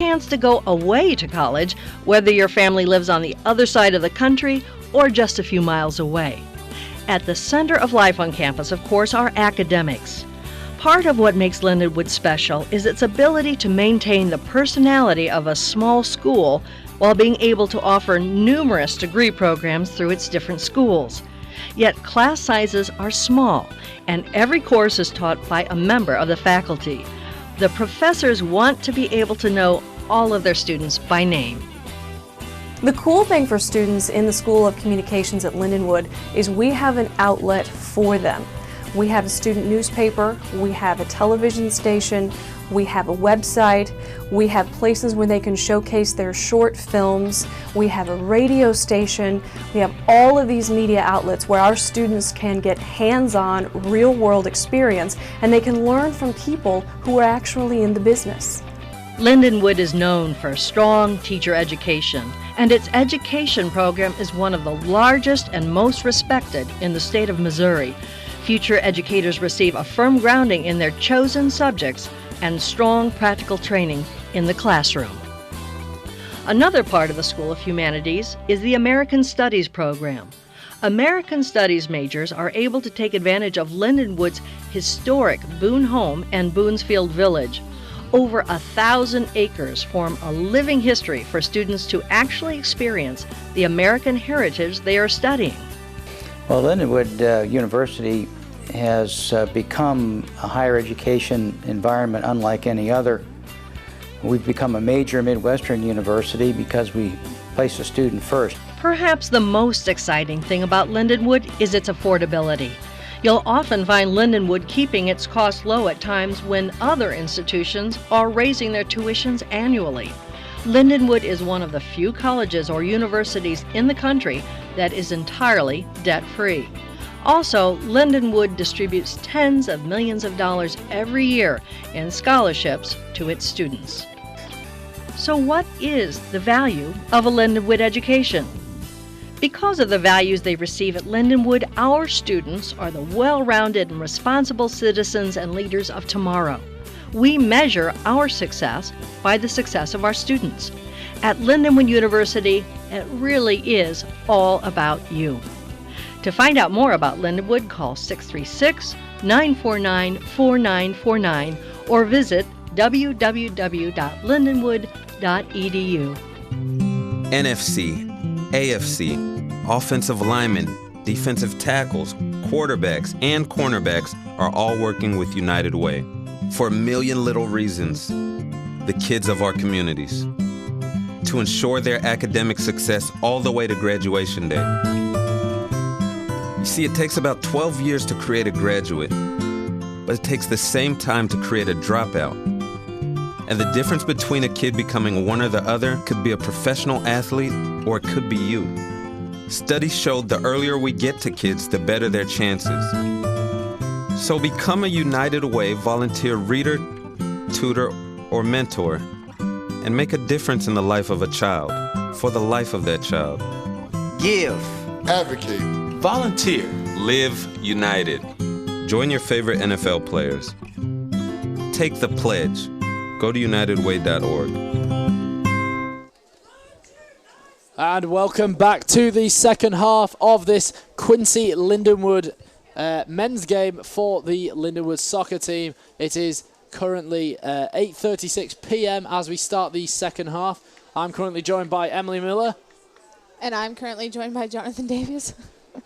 Chance to go away to college, whether your family lives on the other side of the country or just a few miles away. At the center of life on campus, of course, are academics. Part of what makes Lindenwood special is its ability to maintain the personality of a small school while being able to offer numerous degree programs through its different schools. Yet class sizes are small, and every course is taught by a member of the faculty. The professors want to be able to know all of their students by name. The cool thing for students in the School of Communications at Lindenwood is we have an outlet for them. We have a student newspaper, we have a television station, we have a website, we have places where they can showcase their short films, we have a radio station, we have all of these media outlets where our students can get hands-on, real-world experience, and they can learn from people who are actually in the business. Lindenwood is known for strong teacher education, and its education program is one of the largest and most respected in the state of Missouri. Future educators receive a firm grounding in their chosen subjects and strong practical training in the classroom. Another part of the School of Humanities is the American Studies program. American Studies majors are able to take advantage of Lindenwood's historic Boone home and Boonesfield Village. Over 1,000 acres form a living history for students to actually experience the American heritage they are studying. Well, Lindenwood University has become a higher education environment unlike any other. We've become a major Midwestern university because we place the student first. Perhaps the most exciting thing about Lindenwood is its affordability. You'll often find Lindenwood keeping its costs low at times when other institutions are raising their tuitions annually. Lindenwood is one of the few colleges or universities in the country that is entirely debt-free. Also, Lindenwood distributes tens of millions of dollars every year in scholarships to its students. So what is the value of a Lindenwood education? Because of the values they receive at Lindenwood, our students are the well-rounded and responsible citizens and leaders of tomorrow. We measure our success by the success of our students. At Lindenwood University, it really is all about you. To find out more about Lindenwood, call 636-949-4949 or visit www.lindenwood.edu. NFC, AFC, offensive linemen, defensive tackles, quarterbacks, and cornerbacks are all working with United Way for a million little reasons. The kids of our communities, to ensure their academic success all the way to graduation day. You see, it takes about 12 years to create a graduate, but it takes the same time to create a dropout. And the difference between a kid becoming one or the other could be a professional athlete, or it could be you. Studies showed the earlier we get to kids, the better their chances. So become a United Way volunteer reader, tutor, or mentor, and make a difference in the life of a child, for the life of that child. Give. Advocate. Volunteer. Live united. Join your favorite NFL players. Take the pledge. Go to unitedway.org. And welcome back to the second half of this Quincy Lindenwood men's game for the Lindenwood soccer team. It is currently 8:36 p.m. as we start the second half. I'm currently joined by Emily Miller. And I'm currently joined by Jonathan Davies.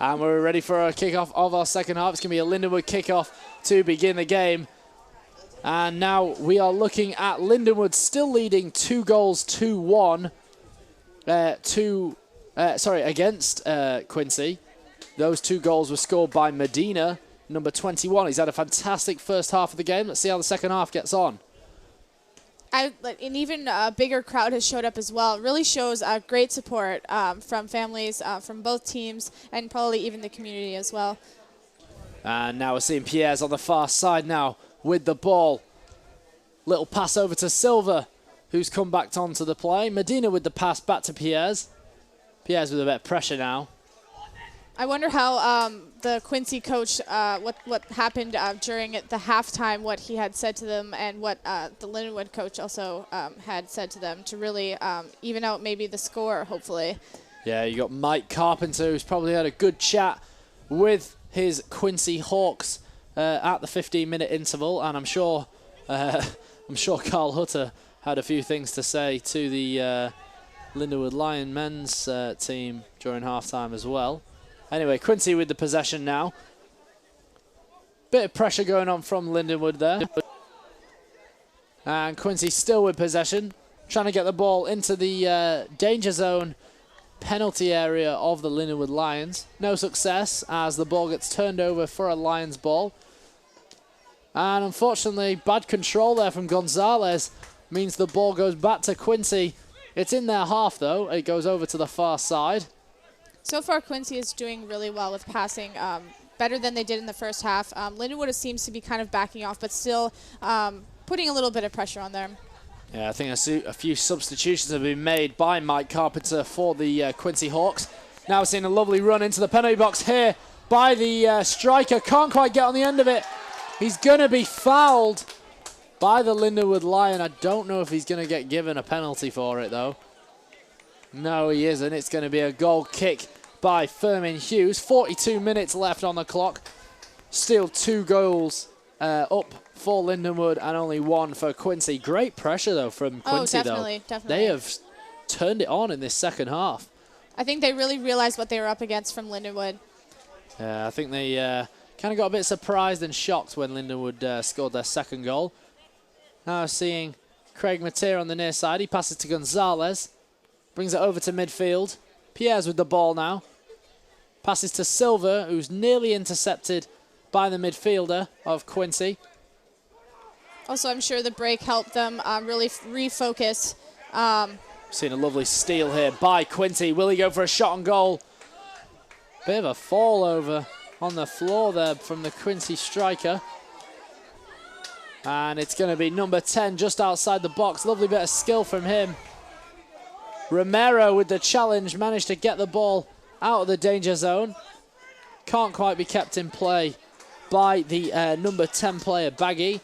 And we're ready for a kickoff of our second half. It's going to be a Lindenwood kickoff to begin the game. And now we are looking at Lindenwood still leading 2-1 against Quincy. Those 2 goals were scored by Medina, number 21. He's had a fantastic first half of the game. Let's see how the second half gets on. An even bigger crowd has showed up as well. It really shows great support from families, from both teams, and probably even the community as well. And now we're seeing Pierre's on the far side now with the ball. Little pass over to Silva, who's come back onto the play. Medina with the pass back to Pierre's. Pierre's with a bit of pressure now. I wonder how the Quincy coach, what happened during the halftime, what he had said to them, and what the Lindenwood coach also had said to them to really even out maybe the score, hopefully. Yeah, you got Mike Carpenter, who's probably had a good chat with his Quincy Hawks at the 15-minute interval, and I'm sure Carl Hutter had a few things to say to the Lindenwood Lion men's team during halftime as well. Anyway, Quincy with the possession now. Bit of pressure going on from Lindenwood there. And Quincy still with possession, trying to get the ball into the danger zone penalty area of the Lindenwood Lions. No success as the ball gets turned over for a Lions ball. And unfortunately, bad control there from Gonzalez means the ball goes back to Quincy. It's in their half though. It goes over to the far side. So far, Quincy is doing really well with passing, better than they did in the first half. Lindenwood seems to be kind of backing off, but still putting a little bit of pressure on them. Yeah, I think a few substitutions have been made by Mike Carpenter for the Quincy Hawks. Now we're seeing a lovely run into the penalty box here by the striker. Can't quite get on the end of it. He's going to be fouled by the Lindenwood Lion. I don't know if he's going to get given a penalty for it, though. No, he isn't. It's going to be a goal kick by Firmin Hughes. 42 minutes left on the clock. Still 2 goals up for Lindenwood and only 1 for Quincy. Great pressure, though, from Quincy, definitely. They have turned it on in this second half. I think they really realized what they were up against from Lindenwood. I think they kind of got a bit surprised and shocked when Lindenwood scored their second goal. Now seeing Craig Mateer on the near side. He passes to Gonzalez. Brings it over to midfield. Pierre's with the ball now. Passes to Silva, who's nearly intercepted by the midfielder of Quincy. Also, I'm sure the break helped them really refocus. Seen a lovely steal here by Quincy. Will he go for a shot on goal? Bit of a fall over on the floor there from the Quincy striker. And it's going to be number 10 just outside the box. Lovely bit of skill from him. Romero with the challenge managed to get the ball out of the danger zone. Can't quite be kept in play by the number 10 player, Baggy.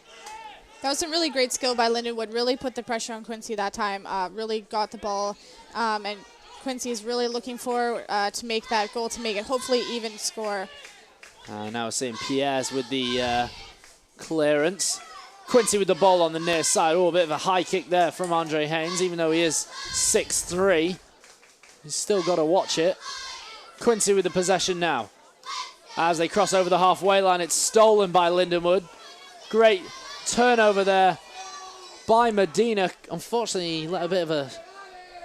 That was some really great skill by Lindenwood. Really put the pressure on Quincy that time. Really got the ball. And Quincy is really looking for to make that goal, to make it hopefully even score. Now we're seeing Pierre's with the clearance. Quincy with the ball on the near side. Oh, a bit of a high kick there from Andre Haynes, even though he is 6'3". He's still got to watch it. Quincy with the possession now. As they cross over the halfway line, it's stolen by Lindenwood. Great turnover there by Medina. Unfortunately, he let a bit of a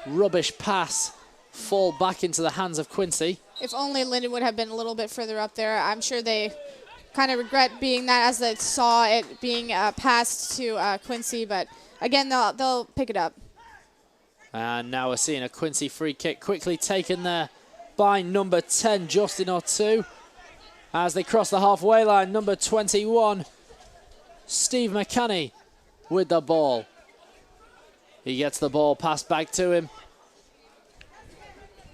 rubbish pass fall back into the hands of Quincy. If only Lindenwood had been a little bit further up there. I'm sure they kind of regret being that as they saw it being passed to Quincy, but again, they'll pick it up. And now we're seeing a Quincy free kick quickly taken there by number 10, Justin O'Toole. As they cross the halfway line, number 21, Steve McCanny with the ball. He gets the ball passed back to him.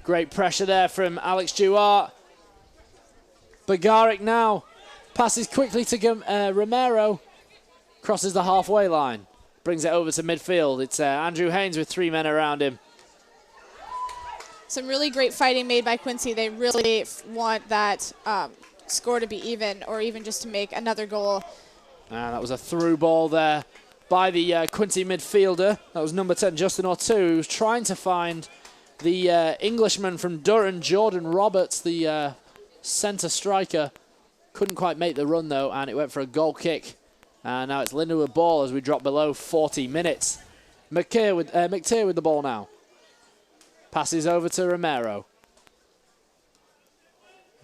Great pressure there from Alex Duarte. Bagaric now passes quickly to Romero. Crosses the halfway line. Brings it over to midfield. It's Andrew Haynes with 3 men around him. Some really great fighting made by Quincy. They really want that score to be even, or even just to make another goal. And that was a through ball there by the Quincy midfielder. That was number 10, Justin O'Toole, who's trying to find the Englishman from Durham, Jordan Roberts, the centre striker. Couldn't quite make the run, though, and it went for a goal kick. And now it's Lindenwood ball as we drop below 40 minutes. McTeer with the ball now. Passes over to Romero.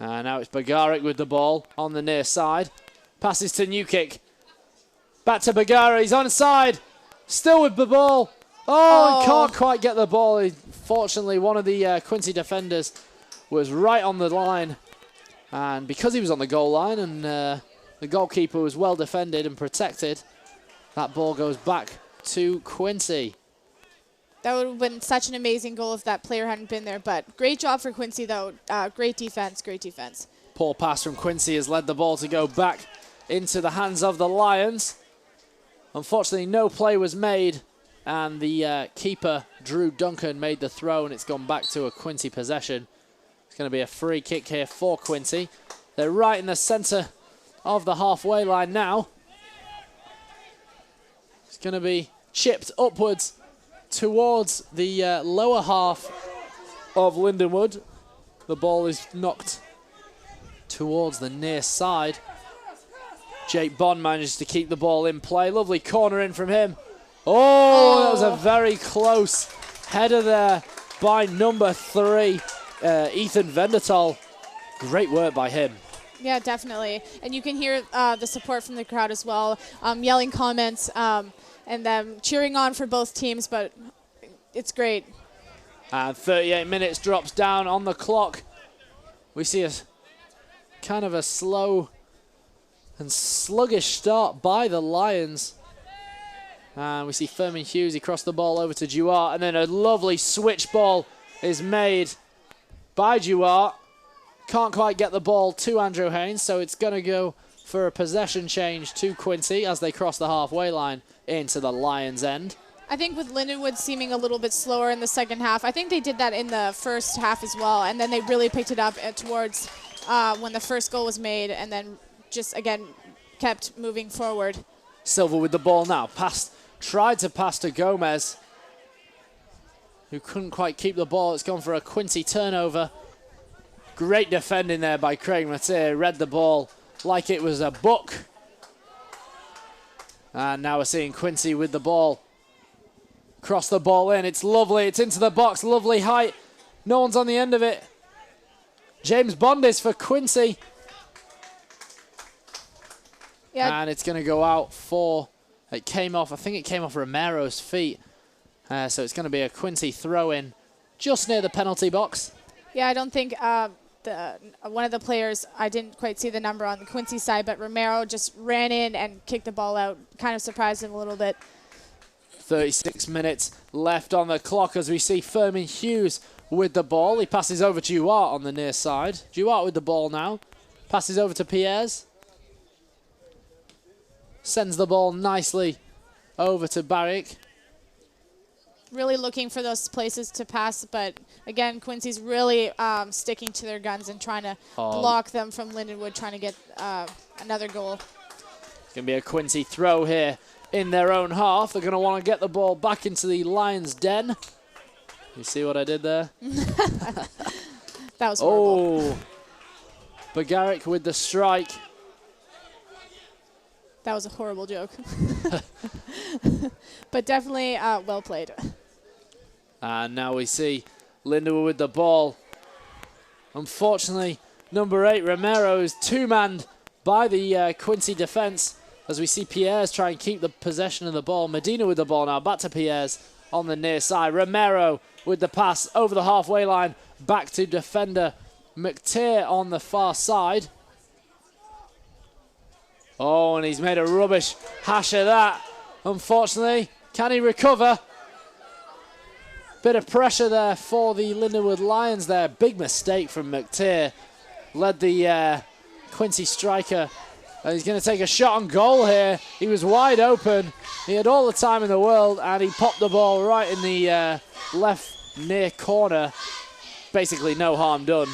And now it's Bagaric with the ball on the near side. Passes to Newkick. Back to Bagaric. He's onside. Still with the ball. Oh, he can't quite get the ball. Fortunately, one of the Quincy defenders was right on the line. And because he was on the goal line and the goalkeeper was well defended and protected, that ball goes back to Quincy. That would have been such an amazing goal if that player hadn't been there. But great job for Quincy, though. Great defense, great defense. Poor pass from Quincy has led the ball to go back into the hands of the Lions. Unfortunately, no play was made, and the keeper, Drew Duncan, made the throw, and it's gone back to a Quincy possession. It's going to be a free kick here for Quincy. They're right in the center of the halfway line now. It's going to be chipped upwards towards the lower half of Lindenwood. The ball is knocked towards the near side. Jake Bond manages to keep the ball in play. Lovely corner in from him. Oh, that was a very close header there by number 3, Ethan Vendertal. Great work by him. Yeah, definitely. And you can hear the support from the crowd as well, yelling comments and them cheering on for both teams, but it's great. And 38 minutes drops down on the clock. We see a kind of a slow and sluggish start by the Lions. And we see Furman Hughes, he crossed the ball over to Duarte, and then a lovely switch ball is made by Duarte. Can't quite get the ball to Andrew Haynes, so it's going to go for a possession change to Quincy as they cross the halfway line into the Lions' end. I think with Lindenwood seeming a little bit slower in the second half, I think they did that in the first half as well, and then they really picked it up towards when the first goal was made, and then just, again, kept moving forward. Silva with the ball now. Tried to pass to Gomez, who couldn't quite keep the ball. It's gone for a Quincy turnover. Great defending there by Craig Mathieu. Read the ball like it was a book. And now we're seeing Quincy with the ball. Cross the ball in. It's lovely. It's into the box. Lovely height. No one's on the end of it. James Bondis for Quincy. Yeah. And it's going to go out for... I think it came off Romero's feet. So it's going to be a Quincy throw-in just near the penalty box. Yeah, I don't think one of the players, I didn't quite see the number on the Quincy side, but Romero just ran in and kicked the ball out. Kind of surprised him a little bit. 36 minutes left on the clock as we see Furman Hughes with the ball. He passes over to Duarte on the near side. Duarte with the ball now. Passes over to Pierres. Sends the ball nicely over to Barrick. Really looking for those places to pass, but again, Quincy's really sticking to their guns and trying to block them from Lindenwood, trying to get another goal. It's going to be a Quincy throw here in their own half. They're going to want to get the ball back into the Lions' den. You see what I did there? That was horrible. Oh, Bagaric with the strike. That was a horrible joke. But definitely well played. And now we see Lindenwood with the ball. Unfortunately, number 8, Romero, is two-manned by the Quincy defense as we see Pierres try and keep the possession of the ball. Medina with the ball now, back to Pierres on the near side. Romero with the pass over the halfway line, back to defender McTeer on the far side. Oh, and he's made a rubbish hash of that. Unfortunately, can he recover? Bit of pressure there for the Lindenwood Lions there. Big mistake from McTeer. Led the Quincy striker. And he's going to take a shot on goal here. He was wide open. He had all the time in the world, and he popped the ball right in the left near corner. Basically no harm done.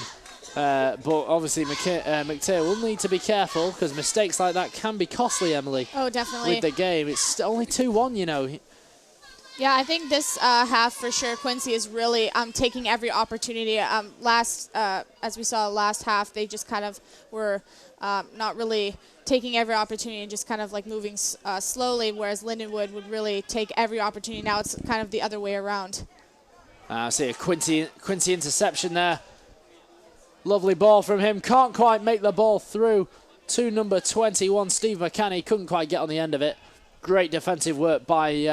But obviously McTeer will need to be careful because mistakes like that can be costly, Emily. Oh, definitely. With the game. It's only 2-1, you know. Yeah, I think this half for sure, Quincy is really taking every opportunity. As we saw last half, they just kind of were not really taking every opportunity and just kind of like moving slowly, whereas Lindenwood would really take every opportunity. Now it's kind of the other way around. I see a Quincy interception there. Lovely ball from him. Can't quite make the ball through to number 21, Steve McCanny. Couldn't quite get on the end of it. Great defensive work by,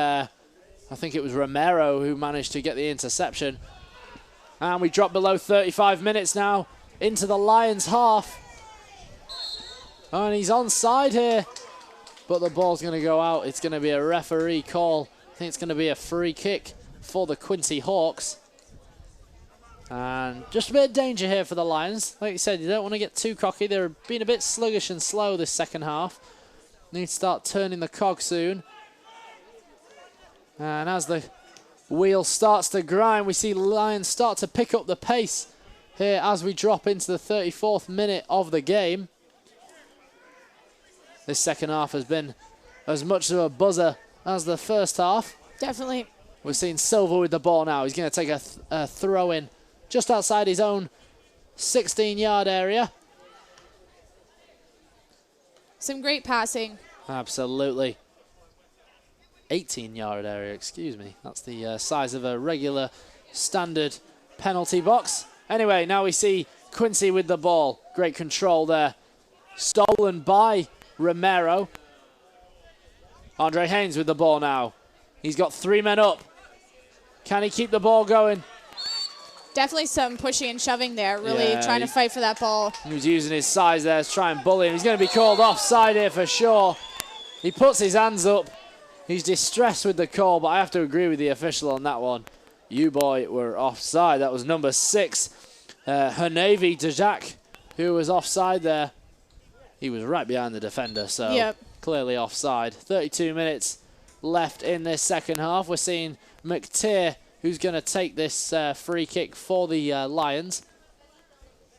I think it was Romero who managed to get the interception. And we drop below 35 minutes now into the Lions half. And he's onside here. But the ball's going to go out. It's going to be a referee call. I think it's going to be a free kick for the Quincy Hawks. And just a bit of danger here for the Lions. Like you said, you don't want to get too cocky. They're being a bit sluggish and slow this second half. Need to start turning the cog soon. And as the wheel starts to grind, we see Lions start to pick up the pace here as we drop into the 34th minute of the game. This second half has been as much of a buzzer as the first half. Definitely. We're seeing Silva with the ball now. He's going to take a throw in just outside his own 16-yard area. Some great passing. Absolutely. 18-yard area, excuse me. That's the size of a regular standard penalty box. Anyway, now we see Quincy with the ball. Great control there. Stolen by Romero. Andre Haynes with the ball now. He's got 3 men up. Can he keep the ball going? Definitely some pushing and shoving there, really trying to fight for that ball. He was using his size there to try and bully him. He's going to be called offside here for sure. He puts his hands up. He's distressed with the call, but I have to agree with the official on that one. You boy were offside. That was number 6, Hernavi Dejak, who was offside there. He was right behind the defender, so clearly offside. 32 minutes left in this second half. We're seeing McTeer, who's going to take this free kick for the Lions.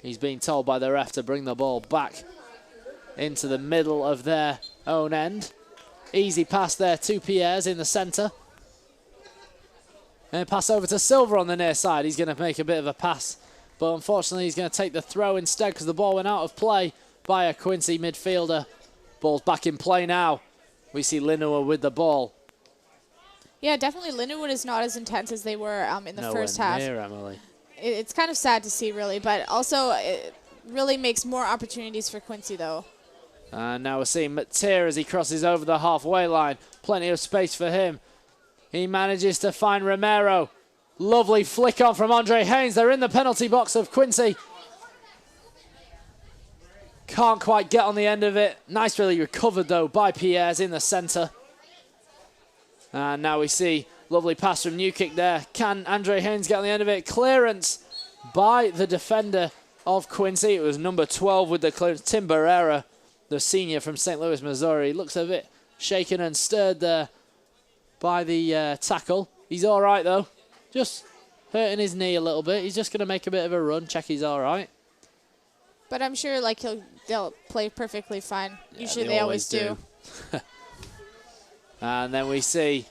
He's being told by the ref to bring the ball back into the middle of their own end. Easy pass there to Pierres in the centre. And pass over to Silva on the near side. He's going to make a bit of a pass, but unfortunately he's going to take the throw instead because the ball went out of play by a Quincy midfielder. Ball's back in play now. We see Lindenwood with the ball. Yeah, definitely Lindenwood is not as intense as they were in the first half. Near, Emily. It's kind of sad to see, really, but also it really makes more opportunities for Quincy, though. And now we're seeing Mateer as he crosses over the halfway line. Plenty of space for him. He manages to find Romero. Lovely flick on from Andre Haynes. They're in the penalty box of Quincy. Can't quite get on the end of it. Nicely recovered, though, by Pierres in the centre. And now we see lovely pass from Newkick there. Can Andre Haynes get on the end of it? Clearance by the defender of Quincy. It was number 12 with the clearance, Tim Barrera, the senior from St. Louis, Missouri. Looks a bit shaken and stirred there by the tackle. He's all right, though. Just hurting his knee a little bit. He's just going to make a bit of a run, check he's all right. But I'm sure they'll play perfectly fine. Usually they always do. And then we see